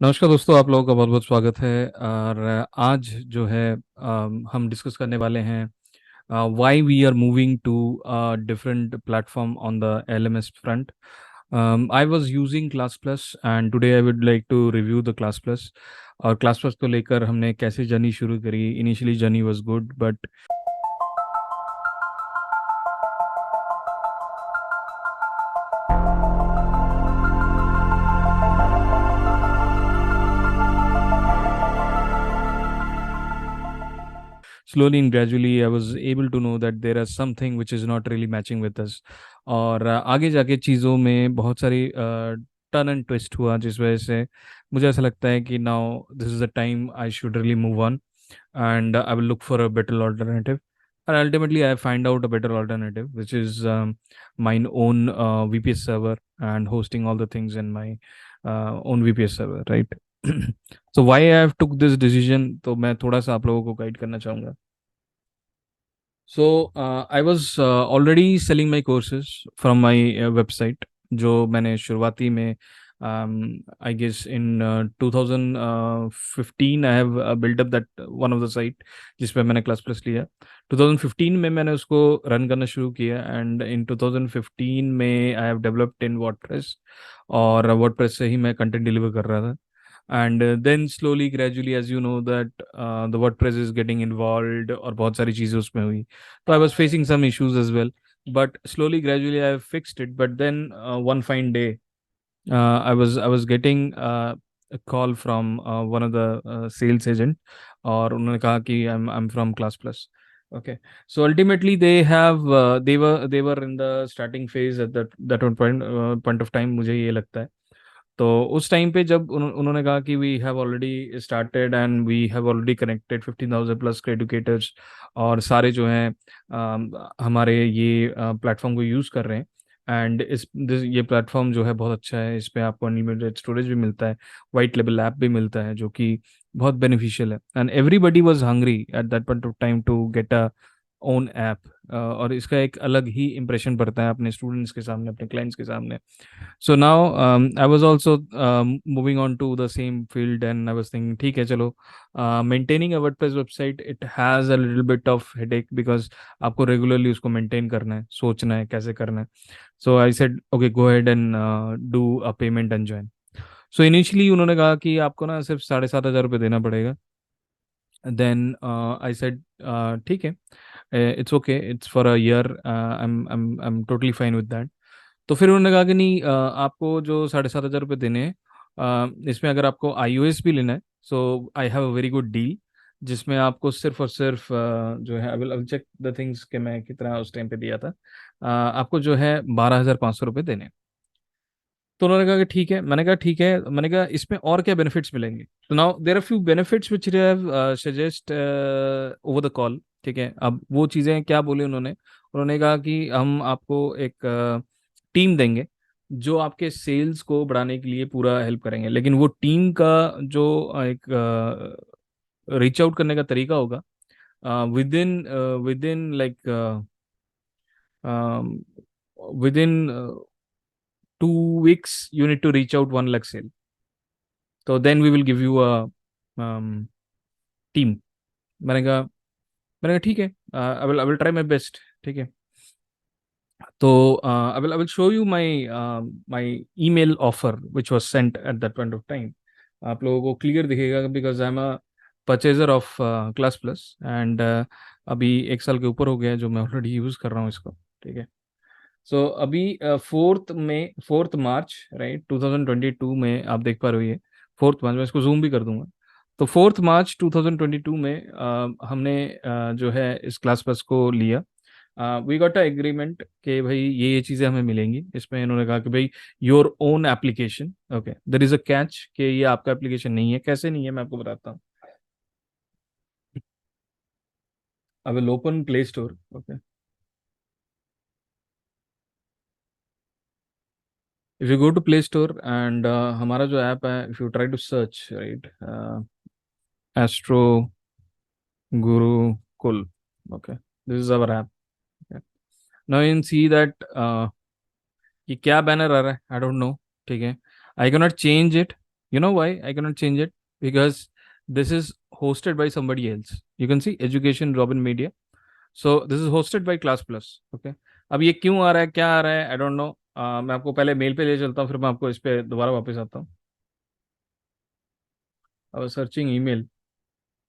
नमस्कार दोस्तों, आप लोगों का बहुत बहुत स्वागत है। और आज जो है हम डिस्कस करने वाले हैं why we are moving to different platform on the LMS front. I was using class plus and today I would like to review the class plus. और क्लास प्लस को लेकर हमने कैसे जर्नी शुरू करी। Initially journey was good but slowly and gradually I was able to know that there is something which is not really matching with us। और आगे जाके चीज़ों में बहुत सारी टर्न एंड ट्विस्ट हुआ, जिस वजह से मुझे ऐसा लगता है कि now this is the time I should really move on and I will look for a better alternative। And ultimately, I find out a better alternative, which is mine own VPS server and hosting all the things in my own VPS server, right? So why I have took this decision, तो मैं थोड़ा सा आप लोगों को guide करना चाहूँगा। So I was already selling my courses from my website, जो मैंने शुरुआती में I guess in 2015 I have built up that one of the site जिस पे मैंने क्लास प्लस लिया। 2015 में मैंने उसको रन करना शुरू किया एंड इन 2015 में I have developed in WordPress. और वर्डप्रेस से ही मैं कंटेंट डिलीवर कर रहा था। And then slowly gradually as you know that the WordPress is getting involved और बहुत सारी चीज़ें उसमें हुई। So I was facing some issues as well, but slowly, gradually, I have fixed it. But then one fine day, I was getting a call from one of the sales agent, और उन्होंने कहा कि I'm from Class Plus. Okay, so ultimately they were in the starting phase at that one point of time, मुझे ये लगता है। तो उस टाइम पे जब उन्होंने कहा कि we have already started and we have already connected 15,000 plus educators, और सारे जो हैं हमारे ये प्लेटफॉर्म को यूज़ कर रहे हैं। एंड ये प्लेटफॉर्म जो है बहुत अच्छा है, इस पे आपको अनलिमिटेड स्टोरेज भी मिलता है, वाइट लेवल ऐप भी मिलता है, जो कि बहुत बेनिफिशियल है। And everybody was hungry at that point of time to get a own app. और इसका एक अलग ही इंप्रेशन पड़ता है अपने स्टूडेंट्स के सामने, अपने क्लाइंट्स के सामने। So now I was also moving on to the same field, and I was thinking, ठीक है चलो, maintaining a WordPress website, it has a little bit of headache because आपको regularly उसको maintain करना है, सोचना है कैसे करना है। So I said, okay, go ahead and do a payment and join। So initially उन्होंने कहा कि आपको ना सिर्फ 7,500 रुपये देना पड़ेगा। Then I said, ठीक है, it's okay, it's for a year, I'm totally fine with that। तो फिर उन्होंने कहा कि नहीं, आपको जो 7,500 रुपये देने हैं, इसमें अगर आपको iOS भी लेना है, so I have a very good deal, जिसमें आपको सिर्फ और सिर्फ जो है, I will check the things कि मैं कितना उस टाइम पे दिया था। आपको जो है 12,500 रुपये देने हैं। तो उन्होंने कहा कि ठीक है। मैंने कहा ठीक है, मैंने कहा इसमें और क्या बेनिफिट्स मिलेंगे। तो now there are few benefits which they have suggest over the call. ठीक है, अब वो चीज़ें क्या बोले उन्होंने। उन्होंने कहा कि हम आपको एक टीम देंगे जो आपके सेल्स को बढ़ाने के लिए पूरा हेल्प करेंगे, लेकिन वो टीम का जो एक रीच आउट करने का तरीका होगा, with in with in like with in 2 weeks you need to reach out 1 lakh sale। तो then we will give you a team. मैंने कहा ठीक है, I will try my best. ठीक है, तो I will show you my my email offer which was sent at that point of time. आप लोगों को क्लियर दिखेगा because I am a purchaser of class plus and अभी 1 साल के ऊपर हो गया है जो मैं ऑलरेडी यूज़ कर रहा हूँ इसको। ठीक है, सो अभी 4th मार्च राइट 2022 में आप देख पा रहे हो, ये 4th मार्च, मैं इसको जूम भी कर दूंगा। तो 4th मार्च 2022 में हमने जो है इस क्लास बस को लिया। वी गॉट अ एग्रीमेंट कि भाई ये चीज़ें हमें मिलेंगी। इसमें इन्होंने कहा कि भाई your own application. Okay, there is a catch कि ये आपका एप्लीकेशन नहीं है। कैसे नहीं है मैं आपको बताता हूँ। I will open Play Store. Okay, if you go to Play Store and हमारा जो ऐप है, if you try to search right Astro Gurukul. Okay, this is our app. Now you can see that ये क्या banner आ रहा है, I don't know. ठीक है, I can not change it. You know why I cannot change it? Because this is hosted by somebody else. You can see Education Robin Media. So this is hosted by Class Plus. Okay. अब ये क्यों आ रहा है, क्या आ रहा है, I don't know. मैं आपको पहले मेल पे ले चलता हूँ, फिर मैं आपको इस पे दोबारा वापस आता हूँ। I was searching email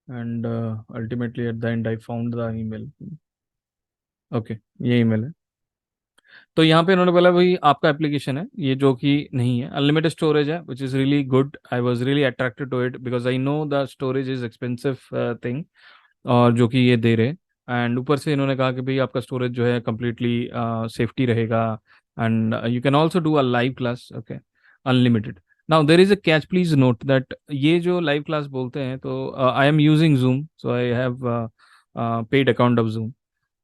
and ultimately at the and I found the email. Okay, ये ईमेल है। तो यहाँ पे उन्होंने बोला भाई आपका एप्लीकेशन है ये, जो कि नहीं है, अनलिमिटेड स्टोरेज है, which is really good. I was really attracted to it because I know the storage is expensive thing, और जो कि ये दे रहे। एंड ऊपर से इन्होंने कहा कि भाई आपका स्टोरेज जो है कम्प्लीटली सेफ्टी रहेगा, and you can also do a live class. Okay, unlimited. Now there is a catch, please note that ये जो लाइव क्लास बोलते हैं, तो I am using Zoom, so I have paid account of Zoom.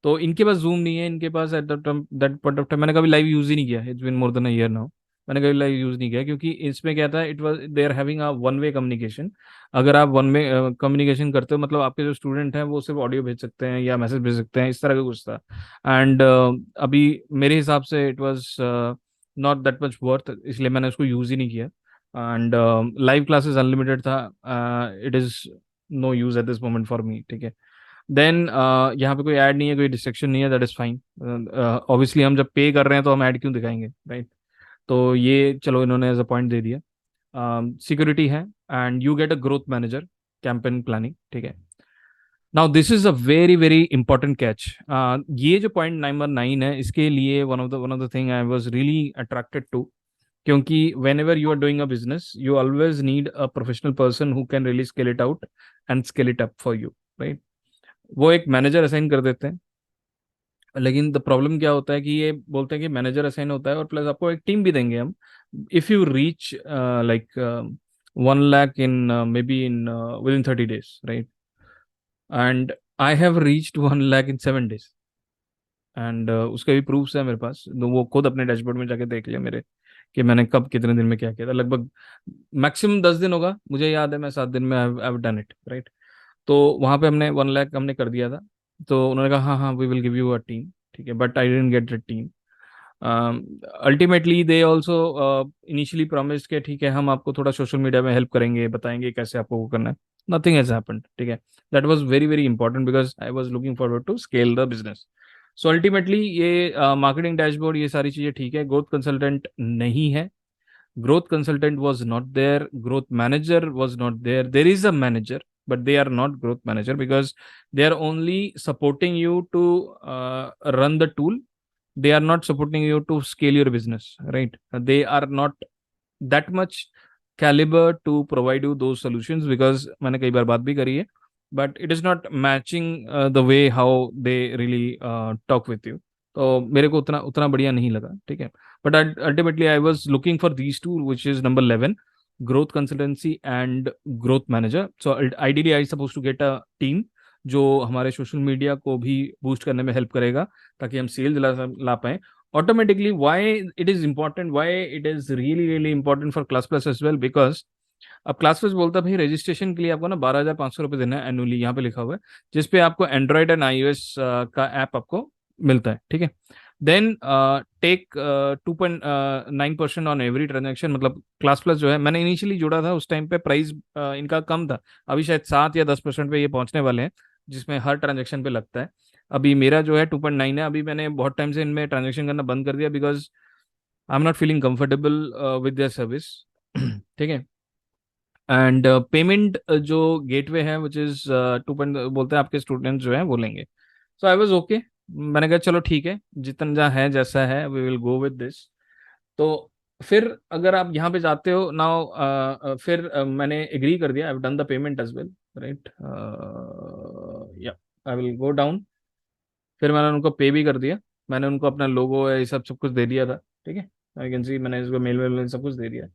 तो इनके पास Zoom नहीं है, इनके पास at that point of time मैंने कभी लाइव यूज ही नहीं किया, it's been more than a year now. मैंने कभी लाइव यूज नहीं किया क्योंकि इसमें क्या था, it was they are having a one way communication. अगर आप वन वे कम्युनिकेशन करते हो, मतलब आपके जो स्टूडेंट हैं वो सिर्फ ऑडियो भेज सकते हैं या मैसेज भेज सकते हैं, इस तरह का कुछ था। एंड अभी मेरे हिसाब से it was not that much worth, इसलिए मैंने उसको यूज ही नहीं किया। एंड लाइव क्लासेस अनलिमिटेड था, it is no use at this moment for me. ठीक है। देन यहाँ पे कोई ऐड नहीं है, कोई डिस्ट्रक्शन नहीं है, दैट इज फाइन। ऑब्वियसली हम जब पे कर रहे हैं तो हम ऐड क्यों दिखाएंगे, राइट? तो ये चलो इन्होंने एज अ पॉइंट दे दिया। सिक्योरिटी है, and you get a growth manager, campaign planning. ठीक है। Now this is a very very important catch. ये जो पॉइंट नंबर 9 है, इसके लिए one of the thing I was really attracted to, क्योंकि whenever you are doing a business you always need a professional person who can really scale it out and scale it up for you, right? वो एक manager assign कर देते हैं, लेकिन the problem क्या होता है कि ये बोलते हैं कि मैनेजर असाइन होता है और प्लस आपको एक टीम भी देंगे हम, if you reach like 1 lakh in may be in with in 30 days, right? And I have reached 1 lakh in 7 days। And उसके भी प्रूफ्स है मेरे पास, तो वो खुद अपने डैशबोर्ड में जाके देख लिया मेरे, कि मैंने कब कितने दिन में क्या किया था। लगभग मैक्सिमम 10 दिन होगा, मुझे याद है मैं 7 दिन में आई डन इट, राइट? तो वहाँ पे हमने 1 लाख हमने कर दिया था। तो उन्होंने कहा हाँ हाँ we will give you a team. ठीक है, but I didn't get the team. Ultimately they also initially promised कि ठीक है हम आपको थोड़ा सोशल मीडिया में हेल्प करेंगे, बताएंगे कैसे आपको वो करना है। Nothing has happened. ठीक है। That was very very important because I was looking forward to scale the business. So ultimately ये मार्केटिंग डैशबोर्ड ये सारी चीज़ें ठीक है, ग्रोथ कंसल्टेंट नहीं है, growth consultant was not there, growth manager was not there. There is a manager, but they are not growth manager because they are only supporting you to run the tool. They are not supporting you to scale your business, right? They are not that much caliber to provide you those solutions because मैंने कई बार बात भी करी है, but it is not matching the way how they really talk with you. तो मेरे को उतना उतना बढ़िया नहीं लगा। ठीक है। But ultimately I was looking for these two which is number 11, growth consultancy and growth manager. So ideally I suppose to get a team जो हमारे सोशल मीडिया को भी बूस्ट करने में हेल्प करेगा, ताकि हम सेल ला पाएं automatically. Why it is important, why it is really really important for class plus as well, because अब क्लास प्लस बोलता है भाई रजिस्ट्रेशन के लिए आपको ना 12,500 रुपये देना है एनुअली, यहाँ पे लिखा हुआ है, जिसपे आपको एंड्रॉयड एंड iOS का ऐप आपको मिलता है। ठीक है। Then take 2.9% on every transaction. मतलब क्लास प्लस जो है, मैंने इनिशियली जोड़ा था उस टाइम पे प्राइस इनका कम था, अभी शायद 7 या 10% पे ये पहुंचने वाले हैं, जिसमें हर ट्रांजेक्शन पे लगता है। अभी मेरा जो है 2.9 है, अभी मैंने बहुत टाइम से इनमें ट्रांजेक्शन करना बंद कर दिया because I am not feeling comfortable with their service. ठीक है। एंड पेमेंट जो गेटवे है विच इज 2 बोलते हैं आपके स्टूडेंट्स जो है वो लेंगे। सो आई वाज ओके। मैंने कहा चलो ठीक है, जितना जहाँ है जैसा है we will go with this. तो फिर अगर आप यहाँ पे जाते हो नाउ, फिर मैंने एग्री कर दिया, I have done the payment as well, right? या आई विल गो डाउन। फिर मैंने उनको पे भी कर दिया, मैंने उनको अपना लोगो ये सब कुछ दे दिया था। ठीक है। आई कैन सी मैंने इसको मेल वेल सब कुछ दे दिया।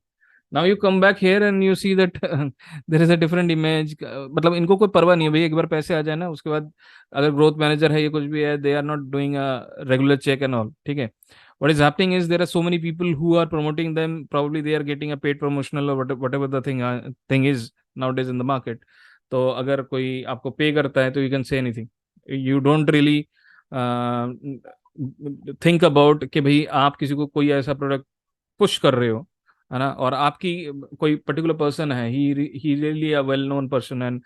Now you come back here and you see that there is a different image. मतलब इनको कोई परवाह नहीं है भाई, एक बार पैसे आ जाए ना उसके बाद अगर ग्रोथ मैनेजर है ये कुछ भी है, they are not doing a regular check and all. ठीक है। what is happening is there are so many people who are promoting them, probably they are getting a paid promotional or whatever the thing is nowadays in the market. तो अगर कोई आपको पे करता है तो you can say anything, you don't really think about कि भाई आप किसी को कोई ऐसा प्रोडक्ट पुश कर रहे हो है ना, और आपकी कोई पर्टिकुलर पर्सन है, he really a well known person, and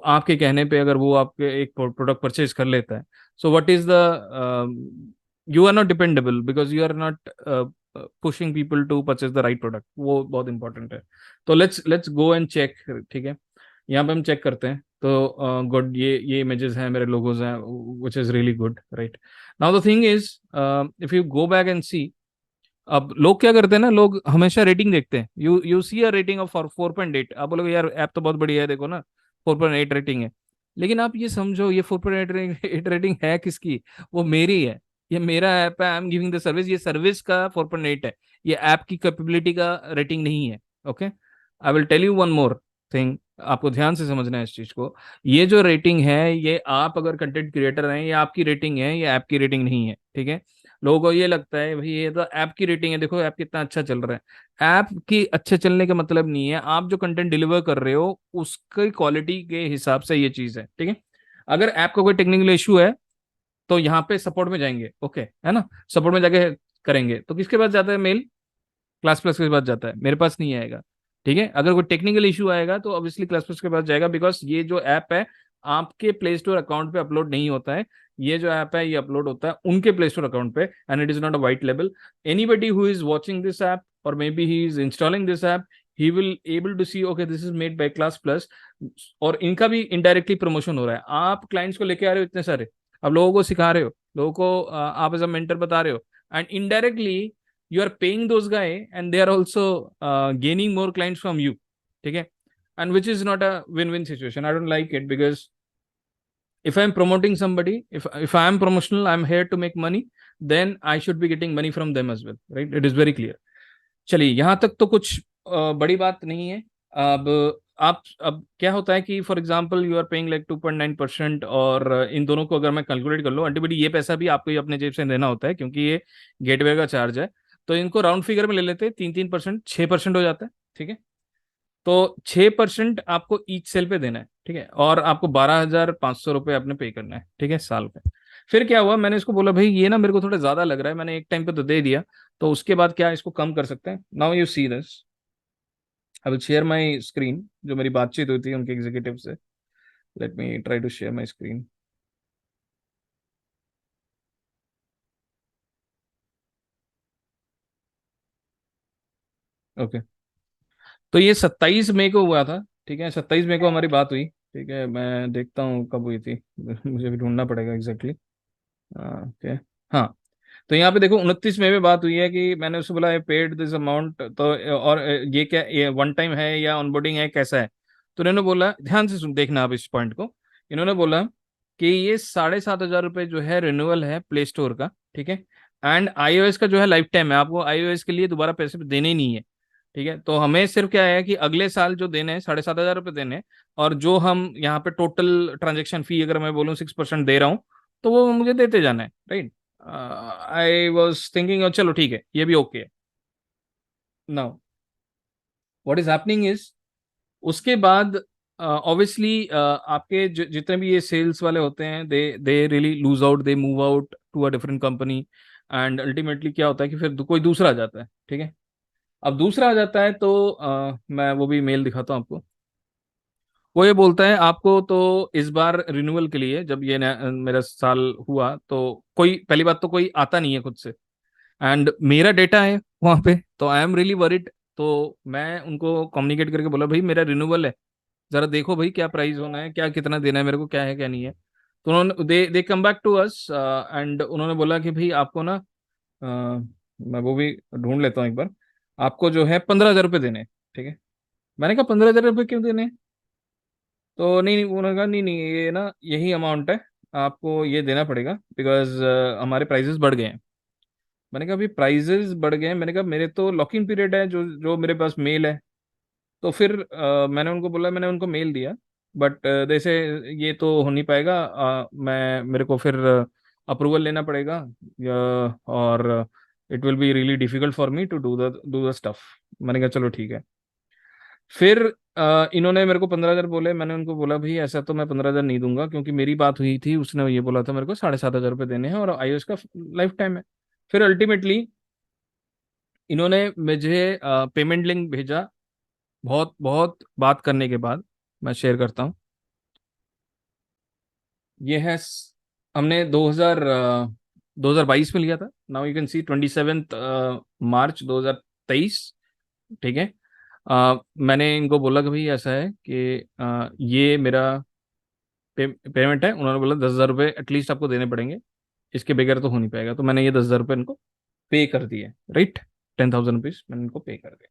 आपके कहने पे अगर वो आपके एक प्रोडक्ट परचेज कर लेता है, so what is the, you are not dependable because you are not pushing people to purchase the right product, वो बहुत इंपॉर्टेंट है। तो लेट्स गो एंड चेक, ठीक है। यहाँ पे हम चेक करते हैं, तो गुड, ये इमेजेस हैं, मेरे लोगोज हैं, which is really good, right. Now the thing is, if you go back and see, अब लोग क्या करते हैं ना, लोग हमेशा रेटिंग देखते हैं। You see a rating of 4.8, आप बोलोगे यार ऐप तो बहुत बढ़िया है, देखो ना 4.8 रेटिंग है। लेकिन आप ये समझो, ये 4.8 रेटिंग है किसकी? वो मेरी है। ये मेरा ऐप है, I am giving the service, ये सर्विस का 4.8 है, ये ऐप की कैपेबिलिटी का रेटिंग नहीं है। Okay, I will tell you one more thing, आपको ध्यान से समझना है इस चीज को। ये जो रेटिंग है, ये आप अगर कंटेंट क्रिएटर हैं, ये आपकी रेटिंग है, ये ऐप की रेटिंग नहीं है, ठीक है। लोगों को ये लगता है भाई ये तो ऐप की रेटिंग है, देखो ऐप कितना अच्छा चल रहा है। ऐप की अच्छे चलने का मतलब नहीं है, आप जो कंटेंट डिलीवर कर रहे हो उसकी क्वालिटी के हिसाब से ये चीज है, ठीक है। अगर ऐप का कोई टेक्निकल इशू है, तो यहाँ पे सपोर्ट में जाएंगे, ओके, है ना, सपोर्ट में जाके करेंगे, तो किसके पास जाता है मेल? क्लास प्लस के पास जाता है, मेरे पास नहीं आएगा, ठीक है। अगर कोई टेक्निकल इशू आएगा तो ऑब्वियसली क्लास प्लस के पास जाएगा, बिकॉज ये जो ऐप है आपके प्ले स्टोर अकाउंट पे अपलोड नहीं होता है। ये जो ऐप है ये अपलोड होता है उनके प्ले स्टोर अकाउंट पे, and it is not a white label. Anybody who is watching this app, और maybe he is installing this app, he will able to see okay this is made by Class plus. और इनका भी indirectly promotion हो रहा है। आप clients को लेके आ रहे हो इतने सारे, अब लोगों को सिखा रहे हो, लोगों को आप एज अ मेंटर बता रहे हो, and indirectly you are paying those guy, and they are also gaining more clients from you, ठीक है। and which is not a win-win situation, I don't like it, because if I'm promoting somebody, if I am promotional, I'm here to make money, then I should be getting money from them as well, right? It is very clear। चलिए, यहाँ तक तो कुछ बड़ी बात नहीं है। अब आप, अब क्या होता है कि for example you are paying like 2.9%, और इन दोनों को अगर मैं कैलकुलेट कर लूँ, अल्टीमेटली ये पैसा भी आपको ही अपने जेब से देना होता है, क्योंकि ये गेटवे का चार्ज है। तो इनको राउंड फिगर में ले लेते हैं, 3-3%, 6% हो जाता है, ठीक है। तो 6% आपको ईच सेल पे देना है, ठीक है, और आपको 12,500 रुपये आपने पे करना है, ठीक है, साल पे। फिर क्या हुआ, मैंने इसको बोला भाई ये ना मेरे को थोड़ा ज्यादा लग रहा है, मैंने एक टाइम पे तो दे दिया, तो उसके बाद क्या इसको कम कर सकते हैं? Now you see this, I will share my screen, जो मेरी बातचीत हुई थी उनके एग्जीक्यूटिव से। Let me try to share my screen. Okay, तो ये 27 मई को हुआ था, ठीक है, 27 मई को हमारी बात हुई, ठीक है। मैं देखता हूँ कब हुई थी, मुझे भी ढूंढना पड़ेगा एग्जैक्टली। ओके, हाँ, तो यहाँ पे देखो 29 मई में बात हुई है कि मैंने उससे बोला पेड दिस अमाउंट, तो और ये क्या, ये वन टाइम है या ऑनबोर्डिंग है, कैसा है? तो इन्होंने बोला, ध्यान से सुन देखना आप इस पॉइंट को। इन्होंने बोला कि ये 7,500 रुपये जो है रिन्यूअल है प्ले स्टोर का, ठीक है। एंड iOS का जो है लाइफ टाइम है, आपको iOS के लिए दोबारा पैसे देने ही नहीं है, ठीक है। तो हमें सिर्फ क्या है कि अगले साल जो देने हैं 7,500 रुपये देने हैं, और जो हम यहाँ पे टोटल ट्रांजेक्शन फी अगर मैं बोलूँ 6% दे रहा हूँ, तो वो मुझे देते जाना है, राइट। आई वॉज थिंकिंग चलो ठीक है, ये भी ओके है। Now what is happening is, उसके बाद ऑब्वियसली आपके जितने भी ये सेल्स वाले होते हैं, they really lose out, they move out to a different company, and ultimately क्या होता है कि फिर कोई दूसरा आ जाता है, ठीक है। अब दूसरा आ जाता है तो मैं वो भी मेल दिखाता हूँ आपको। वो ये बोलता है आपको तो इस बार रिन्यूअल के लिए, जब ये मेरा साल हुआ, तो कोई पहली बात तो कोई आता नहीं है खुद से, एंड मेरा डेटा है वहां पे, तो आई एम रियली वरिड। तो मैं उनको कम्युनिकेट करके बोला भाई मेरा रिन्यूअल है, जरा देखो भाई क्या प्राइस होना है, क्या कितना देना है मेरे को, क्या है क्या नहीं है। तो उन्होंने they come back to us, and उन्होंने बोला कि भाई आपको ना, मैं वो भी ढूंढ लेता हूँ एक बार, आपको जो है 15,000 रुपये देने हैं, ठीक है। मैंने कहा 15,000 रुपये क्यों देने हैं? तो नहीं नहीं, उन्होंने कहा नहीं नहीं, ये ना यही अमाउंट है, आपको ये देना पड़ेगा, बिकॉज हमारे प्राइजेस बढ़ गए हैं। मैंने कहा अभी प्राइजेस बढ़ गए हैं, मैंने कहा मेरे तो लॉक इन पीरियड है, जो जो मेरे पास मेल है। तो फिर मैंने उनको बोला, मैंने उनको मेल दिया, बट जैसे ये तो हो नहीं पाएगा, मैं मेरे को फिर अप्रूवल लेना पड़ेगा, और it will be really difficult for me to do the stuff. मैंने कहा चलो ठीक है। फिर इन्होंने मेरे को 15,000 बोले, मैंने उनको बोला भाई ऐसा तो मैं 15,000 नहीं दूंगा, क्योंकि मेरी बात हुई थी, उसने ये बोला था मेरे को 7,500 रुपये देने हैं, और iOS का लाइफ टाइम है। फिर अल्टीमेटली इन्होंने मुझे पेमेंट लिंक भेजा, बहुत बहुत बात करने के बाद मैं शेयर करता हूँ। ये है हमने 2022 में लिया था। नाउ यू कैन सी 27 मार्च 2023। ठीक है। मैंने इनको बोला कि भाई ऐसा है कि ये मेरा पेमेंट है। उन्होंने बोला 10,000 रुपये एटलीस्ट आपको देने पड़ेंगे, इसके बगैर तो हो नहीं पाएगा। तो मैंने ये 10,000 रुपये इनको पे कर दिए, राइट। 10,000 रुपीज मैंने इनको पे कर दिया।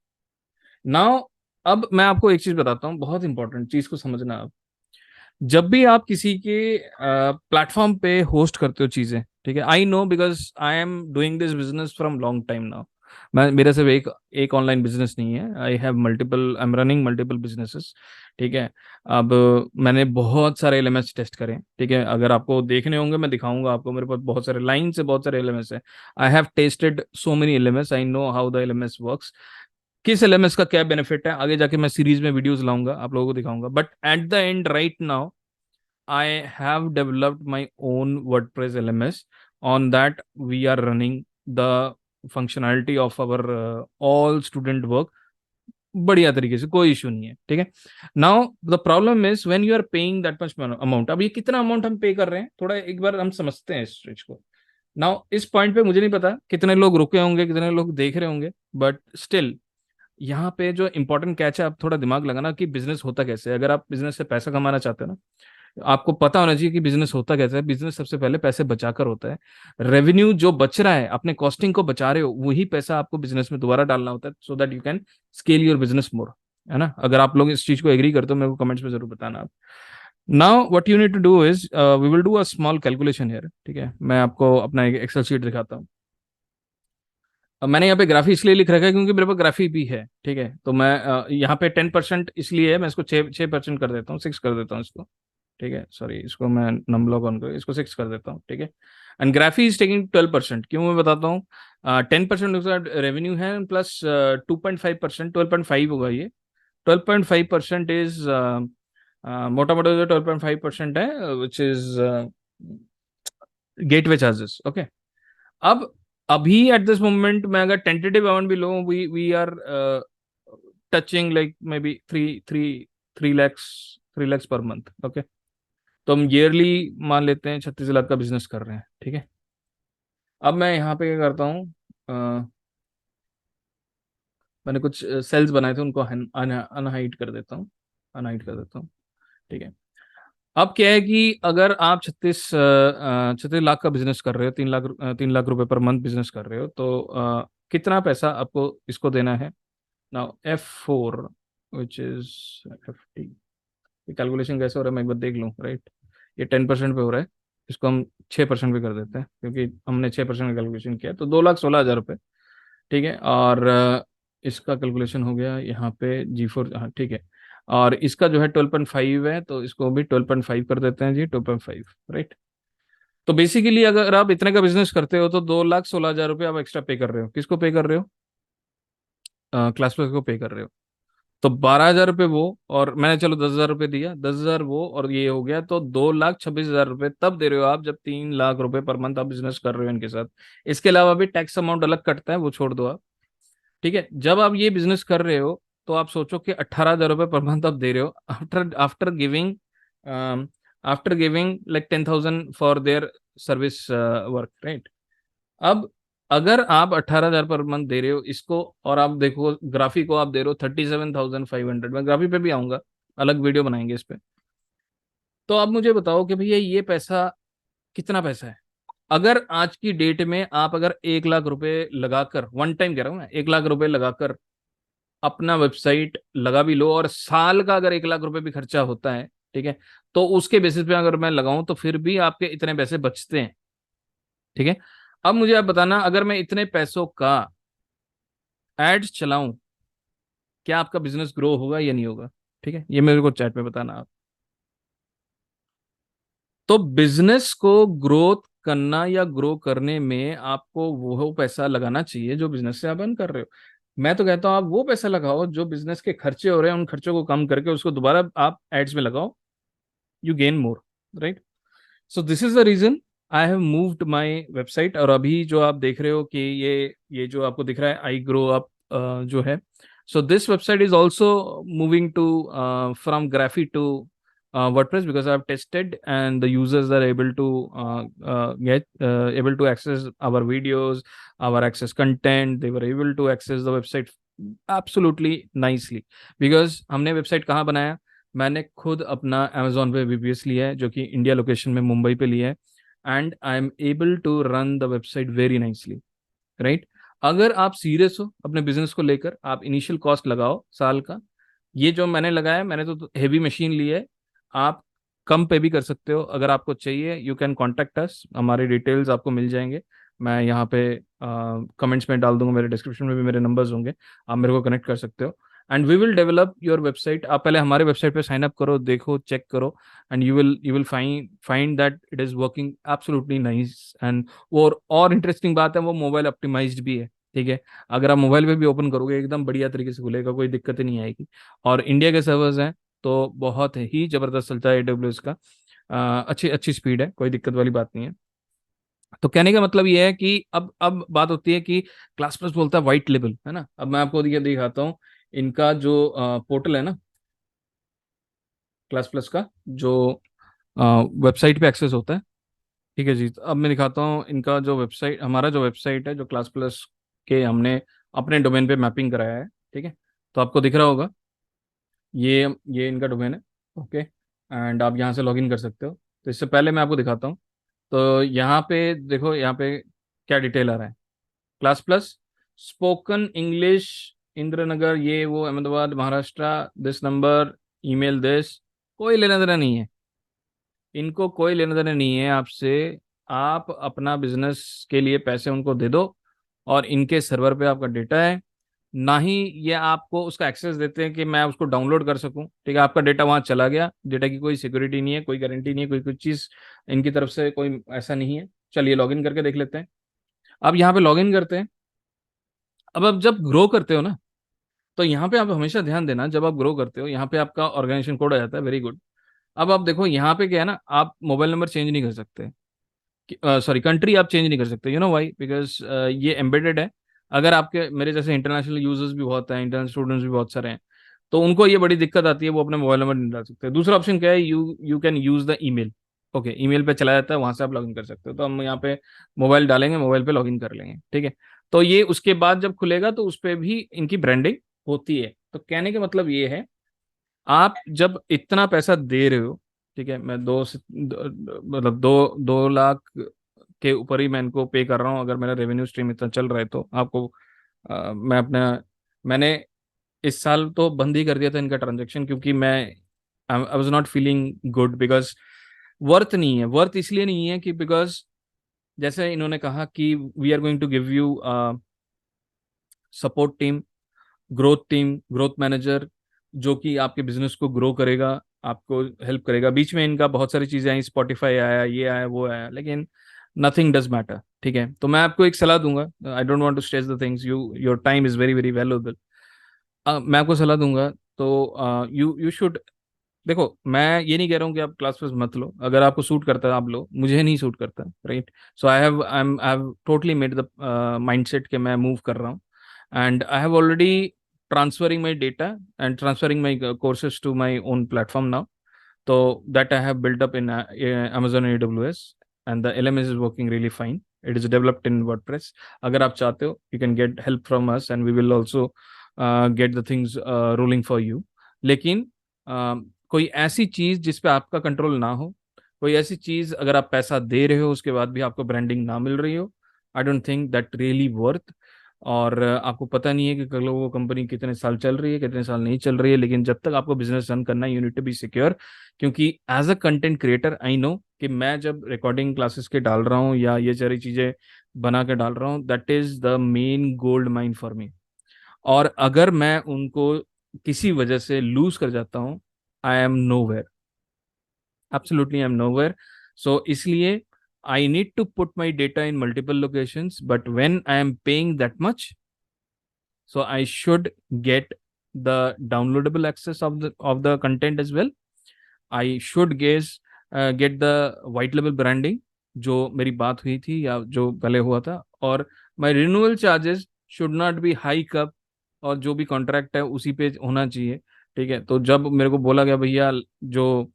नाउ अब मैं आपको एक चीज बताता हूँ, बहुत इंपॉर्टेंट चीज को समझना आप। जब भी आप किसी के प्लेटफॉर्म पे होस्ट करते हो चीजें, ठीक है, I know because I am doing this business from long time now. मैं मेरे सिर्फ एक एक ऑनलाइन बिजनेस नहीं है, I have multiple, I am running multiple businesses. ठीक है। अब मैंने बहुत सारे एलएमएस टेस्ट करे, ठीक है। अगर आपको देखने होंगे मैं दिखाऊंगा आपको, मेरे पास बहुत सारे लाइन से बहुत सारे एलएमएस है। I have tested so many LMS, I know how the LMS works. किस एलएमएस का क्या बेनिफिट है आगे जाके मैं सीरीज में वीडियोस लाऊंगा, आप लोगों को दिखाऊंगा। But at the end right now I have developed my own WordPress LMS. On that, we are running the functionality of our all student work बढ़िया तरीके से, कोई इशू नहीं है। ठीक है। Now the problem is when you are paying that much amount. अब ये कितना अमाउंट हम पे कर रहे हैं, थोड़ा एक बार हम समझते हैं इस चीज को। नाउ इस पॉइंट पे मुझे नहीं पता कितने लोग रुके होंगे, कितने लोग देख रहे होंगे, बट स्टिल यहाँ पे जो इंपॉर्टेंट कैच है, आप थोड़ा दिमाग लगाना कि बिजनेस होता कैसे है। अगर आप बिजनेस से पैसा कमाना चाहते हो ना, आपको पता होना चाहिए कि बिजनेस होता कैसे है। बिजनेस सबसे पहले पैसे बचाकर होता है। रेवेन्यू जो बच रहा है, अपने कॉस्टिंग को बचा रहे हो, वही पैसा आपको बिजनेस में दोबारा डालना होता है, so that you can scale your business मोर। है ना। अगर आप लोग इस चीज को एग्री करते हो, मेरे को कमेंट्स में जरूर बताना आप। Now what you need to do is we will do a small calculation here. ठीक है। मैं आपको अपना एक एक्सेल शीट दिखाता हूँ। अब मैंने यहाँ पे ग्राफी इसलिए लिख रखा है क्योंकि मेरे पास ग्राफी भी है। ठीक है। तो मैं यहाँ पे 10% इसलिए है, मैं इसको 6% कर देता हूँ, 6 कर देता हूँ इसको। ठीक है। सॉरी, इसको मैं नम लॉग ऑन कर इसको 6 कर देता हूँ। ठीक है। And graphy is taking 12%। क्यों, मैं बताता हूँ। 10% उसका रेवेन्यू है, प्लस 2.5%, 12.5 होगा ये। 12.5% इज मोटा मोटा जो 12.5% है, which is gateway charges. Okay. अब अभी एट दिस मोमेंट मैं अगर टेंटेटिव अमाउंट भी लूँ, we are touching like maybe three lakhs per month. Okay. तो हम ईयरली मान लेते हैं 36 लाख का बिजनेस कर रहे हैं। ठीक है। अब मैं यहाँ पे क्या करता हूँ, मैंने कुछ सेल्स बनाए थे, उनको अनहाइड कर देता हूँ, अनहाइड कर देता हूँ। ठीक है। अब क्या है कि अगर आप 36 लाख का बिजनेस कर रहे हो, 3 लाख रुपए पर मंथ बिजनेस कर रहे हो, तो कितना पैसा आपको इसको देना है। Now F4 which is FT, ये कैलकुलेशन कैसे हो रहा है मैं एक बार देख लूँ, राइट। ये 10% पे हो रहा है, इसको हम 6% पे कर देते हैं क्योंकि हमने 6% का कैलकुलेशन किया, तो 2,16,000 रुपये। ठीक है। और इसका कैलकुलेशन हो गया यहाँ पे G4, हाँ ठीक है। और इसका जो है 12.5 है, तो इसको भी 12.5 कर देते हैं जी, 12.5, राइट। तो बेसिकली अगर आप इतने का बिजनेस करते हो तो 2,16,000 रुपये आप एक्स्ट्रा पे कर रहे हो। किसको पे कर रहे हो, क्लास प्लस को पे कर रहे हो। तो 12,000 रुपये वो, और मैंने चलो 10,000 रुपये दिया, 10,000 वो, और ये हो गया तो 2,26,000 रुपये तब दे रहे हो आप, जब 3 लाख रुपए पर मंथ आप बिजनेस कर रहे हो इनके साथ। इसके अलावा भी टैक्स अमाउंट अलग कटता है, वो छोड़ दो आप। ठीक है। जब आप ये बिजनेस कर रहे हो तो आप सोचो कि 18,000 रुपये पर मंथ आप दे रहे हो, after after giving, after giving like 10,000 for their service work, right. अब अगर आप 18,000 पर मंथ दे रहे हो इसको, और आप देखो ग्राफी को आप दे रहे हो 37,500, मैं ग्राफी पे भी आऊंगा, अलग वीडियो बनाएंगे इस पे। तो आप मुझे बताओ कि भैया ये पैसा कितना पैसा है। अगर आज की डेट में आप अगर 1 लाख रुपए लगाकर, वन टाइम कह रहा हूँ मैं, 1 लाख रुपए लगाकर अपना वेबसाइट लगा भी लो, और साल का अगर 1 लाख रुपए भी खर्चा होता है, ठीक है, तो उसके बेसिस पे अगर मैं लगाऊं तो फिर भी आपके इतने पैसे बचते हैं। ठीक है। अब मुझे आप बताना, अगर मैं इतने पैसों का एड्स चलाऊं, क्या आपका बिजनेस ग्रो होगा या नहीं होगा। ठीक है। ये मेरे को चैट में बताना आप। तो बिजनेस को ग्रोथ करना या ग्रो करने में आपको वो पैसा लगाना चाहिए जो बिजनेस से आप अर्न कर रहे हो। मैं तो कहता हूं आप वो पैसा लगाओ जो बिजनेस के खर्चे हो रहे हैं, उन खर्चों को कम करके उसको दोबारा आप एड्स में लगाओ, you gain more, right. So this is the reason I have moved my website, और अभी जो आप देख रहे हो कि ये जो आपको दिख रहा है आई ग्रो अप जो है, so this website is also moving to from Graphy to WordPress, because I've tested and the users are able to get able to access our videos, our access content. They were able to access the website absolutely nicely, because हमने website कहाँ बनाया, मैंने खुद अपना Amazon पे VPS लिया है, जो कि इंडिया लोकेशन में मुंबई पे लिया है, and I am able to run the website very nicely, right. अगर आप सीरियस हो अपने बिजनेस को लेकर, आप इनिशियल कॉस्ट लगाओ साल का, ये जो मैंने लगाया, मैंने तो हेवी मशीन ली है, आप कम पे भी कर सकते हो। अगर आपको चाहिए, यू कैन कॉन्टेक्ट अस, हमारे डिटेल्स आपको मिल जाएंगे। मैं यहाँ पे कमेंट्स में डाल दूंगा, मेरे डिस्क्रिप्शन में भी मेरे नंबर्स होंगे, आप मेरे को कनेक्ट कर सकते हो, and we will develop your website. आप पहले हमारे वेबसाइट पे साइन अप करो, देखो, चेक करो, and you will find that it is working absolutely nice. And और इंटरेस्टिंग बात है, वो मोबाइल ऑप्टिमाइज्ड भी है, ठीक है। अगर आप मोबाइल पे भी ओपन करोगे, एकदम बढ़िया तरीके से खुलेगा, कोई दिक्कत ही नहीं आएगी। और इंडिया के सर्वर्स हैं, तो बहुत ही जबरदस्त चलता है AWS का, अच्छी अच्छी स्पीड है, कोई दिक्कत वाली बात नहीं है। तो कहने का मतलब ये है कि अब बात होती है कि क्लास प्लस बोलता है वाइट लेबल, है ना। अब मैं आपको ये दिखाता हूँ, इनका जो पोर्टल है ना, क्लास प्लस का जो वेबसाइट पे एक्सेस होता है, ठीक है जी। तो अब मैं दिखाता हूँ इनका जो वेबसाइट, हमारा जो वेबसाइट है, जो क्लास प्लस के हमने अपने डोमेन पे मैपिंग कराया है, ठीक है। तो आपको दिख रहा होगा, ये इनका डोमेन है, ओके। एंड आप यहाँ से लॉगिन कर सकते हो। तो इससे पहले मैं आपको दिखाता हूँ, तो यहाँ पे देखो, यहाँ पे क्या डिटेल आ रहा है, Class Plus spoken English, Indra Nagar, ये वो, Ahmedabad Maharashtra, this number, email this, कोई लेना देना नहीं है, इनको कोई लेना देना नहीं है आपसे। आप अपना बिजनेस के लिए पैसे उनको दे दो, और इनके सर्वर पे आपका डेटा है, ना ही ये आपको उसका एक्सेस देते हैं कि मैं उसको डाउनलोड कर सकूं, ठीक है। आपका डेटा वहां चला गया, डेटा की कोई सिक्योरिटी नहीं है, कोई गारंटी नहीं है, कोई कुछ चीज़ इनकी तरफ से कोई ऐसा नहीं है। चलिए लॉगिन करके देख लेते हैं। अब यहाँ पे लॉगिन करते हैं। अब आप जब ग्रो करते हो ना, तो यहाँ पे आप हमेशा ध्यान देना, जब आप ग्रो करते हो, यहाँ पे आपका ऑर्गेनाइजेशन कोड आ जाता है, वेरी गुड। अब आप देखो यहाँ पे क्या है ना, आप मोबाइल नंबर चेंज नहीं कर सकते, सॉरी कंट्री आप चेंज नहीं कर सकते, यू नो वाई, बिकॉज ये एम्बेडेड है। अगर आपके मेरे जैसे इंटरनेशनल यूजर्स भी बहुत हैं, इंटरनेशनल स्टूडेंट्स भी बहुत सारे हैं, तो उनको ये बड़ी दिक्कत आती है, वो अपने मोबाइल नंबर नहीं डाल सकते। दूसरा ऑप्शन क्या है, you can use the email, okay, email पे चला जाता है, वहां से आप लॉगिन कर सकते हो। तो हम यहाँ पे मोबाइल डालेंगे, मोबाइल पे लॉगिन कर लेंगे, ठीक है। तो ये उसके बाद जब खुलेगा, तो उस पर भी इनकी ब्रांडिंग होती है। तो कहने का मतलब ये है, आप जब इतना पैसा दे रहे हो, ठीक है, मैं मतलब 2 लाख के ऊपर ही मैं इनको पे कर रहा हूँ, अगर मेरा रेवेन्यू स्ट्रीम इतना चल रहा है, तो आपको मैं अपना, मैंने इस साल तो बंद ही कर दिया था इनका ट्रांजेक्शन, क्योंकि मैं I was not feeling good, because worth नहीं है। वर्थ इसलिए नहीं है कि बिकॉज जैसे इन्होंने कहा कि we are going to give you support team, growth team, growth manager, जो कि आपके बिजनेस को ग्रो करेगा, आपको हेल्प करेगा। बीच में इनका बहुत सारी चीजें आई, स्पॉटिफाई आया, ये आया, वो आया, लेकिन नथिंग डज मैटर, ठीक है। तो मैं आपको एक सलाह दूंगा, I don't want to stress the things, your time is very very valuable. मैं आपको सलाह दूंगा, तो यू यू शुड, देखो, मैं ये नहीं कह रहा हूँ कि आप क्लास फेस मत लो, अगर आपको सूट करता है आप लो, मुझे नहीं सूट करता, right. So I have totally made the mindset कि मैं मूव कर रहा हूँ, and I have already transferring my data and transferring my courses to my own platform now. So that I have built up in Amazon AWS, and the LMS is working really fine. It is developed in WordPress. अगर आप चाहते हो, you can get help from us, and we will also get the things rolling for you. लेकिन कोई ऐसी चीज जिस पे आपका कंट्रोल ना हो, कोई ऐसी चीज अगर आप पैसा दे रहे हो उसके बाद भी आपको ब्रांडिंग ना मिल रही हो, I don't think that really worth. और आपको पता नहीं है कि कल वो कंपनी कितने साल चल रही है, कितने साल नहीं चल रही है, लेकिन जब तक आपको बिजनेस रन करना है, you need to be secure. क्योंकि as a content creator I know कि मैं जब रिकॉर्डिंग क्लासेस के डाल रहा हूँ, या ये सारी चीजें बना के डाल रहा हूँ, that is the main gold mine for me. और अगर मैं उनको किसी वजह से लूज कर जाता हूँ, I am nowhere, absolutely I am nowhere. So इसलिए I need to put my data in multiple locations, but when I am paying that much, so I should get the downloadable access of the content as well. I should get the white label branding, जो मेरी बात हुई थी या जो पहले हुआ था, और my renewal charges should not be hike up, और जो भी कॉन्ट्रैक्ट है उसी पे होना चाहिए। ठीक है, तो जब मेरे को बोला गया भैया जो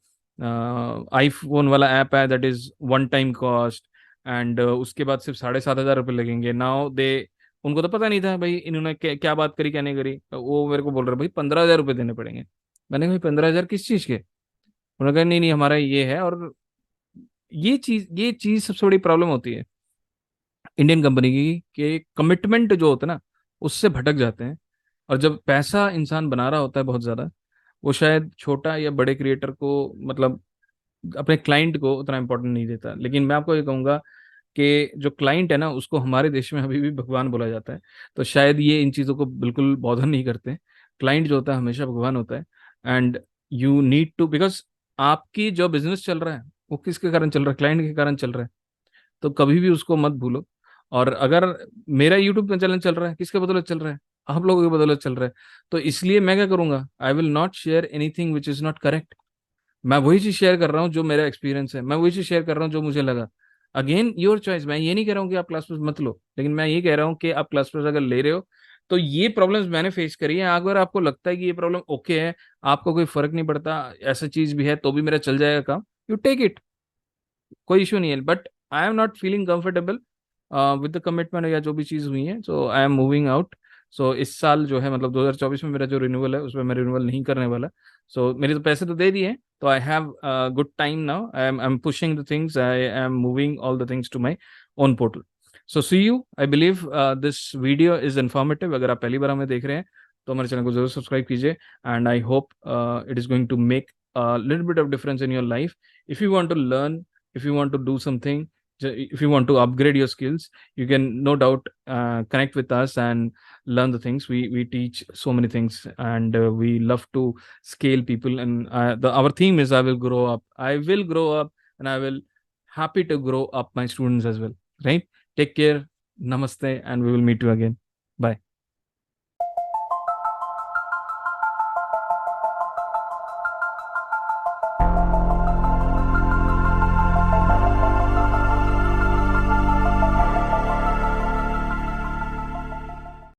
आईफोन वाला ऐप है that is one time cost, and उसके बाद सिर्फ 7,500 रुपये लगेंगे, नाउ दे, उनको तो पता नहीं था भाई इन्होंने क्या बात करी क्या नहीं करी, तो वो मेरे को बोल रहे भाई 15,000 रुपये देने पड़ेंगे। मैंने कहा भाई 15,000 किस चीज़ के? उन्होंने कहा नहीं नहीं हमारा ये है। और ये चीज सबसे बड़ी प्रॉब्लम होती है इंडियन कंपनी की, कि कमिटमेंट जो होता है ना उससे भटक जाते हैं। और जब पैसा इंसान बना रहा होता है बहुत ज्यादा, वो शायद छोटा या बड़े क्रिएटर को, मतलब अपने क्लाइंट को उतना इंपॉर्टेंट नहीं देता। लेकिन मैं आपको ये कहूंगा कि जो क्लाइंट है ना उसको हमारे देश में अभी भी भगवान बोला जाता है। तो शायद ये इन चीज़ों को बिल्कुल बॉदर नहीं करते। क्लाइंट जो होता है हमेशा भगवान होता है। And you need to, because आपकी जो बिजनेस चल रहा है वो किसके कारण चल रहा है? क्लाइंट के कारण चल रहा है। तो कभी भी उसको मत भूलो। और अगर मेरा यूट्यूब चैनल चल रहा है किसके बदौलत चल रहा है? आप लोगों की बदौलत चल रहा है। तो इसलिए मैं क्या करूंगा, I will not share anything which is not correct. मैं वही चीज शेयर कर रहा हूँ जो मेरा एक्सपीरियंस है, मैं वही चीज शेयर कर रहा हूँ जो मुझे लगा। अगेन योर चॉइस, मैं ये नहीं कह रहा हूँ कि आप क्लास प्लस मत लो, लेकिन मैं ये कह रहा हूँ कि आप क्लास प्लस अगर ले रहे हो तो ये प्रॉब्लम्स मैंने फेस करी है। अगर आपको लगता है कि ये प्रॉब्लम ओके है, आपको कोई फर्क नहीं पड़ता, ऐसा चीज भी है तो भी मेरा चल जाएगा काम, यू टेक इट, कोई इशू नहीं है। But I am not feeling comfortable with the commitment या जो भी चीज़ हुई है, so I am moving out. सो इस साल जो है मतलब 2024 में मेरा जो रिन्यूअल है उसमें मैं रिन्यूअल नहीं करने वाला। सो मेरे तो पैसे तो दे दिए हैं, तो I have good time now, I am pushing the things, I am moving all the things to my own portal. So see you, I believe this video is informative. अगर आप पहली बार हमें देख रहे हैं तो हमारे चैनल को जरूर सब्सक्राइब कीजिए, and I hope it is going to make little bit of difference in your life. If you want to learn, if you want to do something, if you want to upgrade your skills, you can no doubt connect with us and learn the things we teach so many things, and we love to scale people. And our theme is I will grow up, I will grow up, and I will happy to grow up my students as well. Right? Take care. Namaste, and we will meet you again. Bye.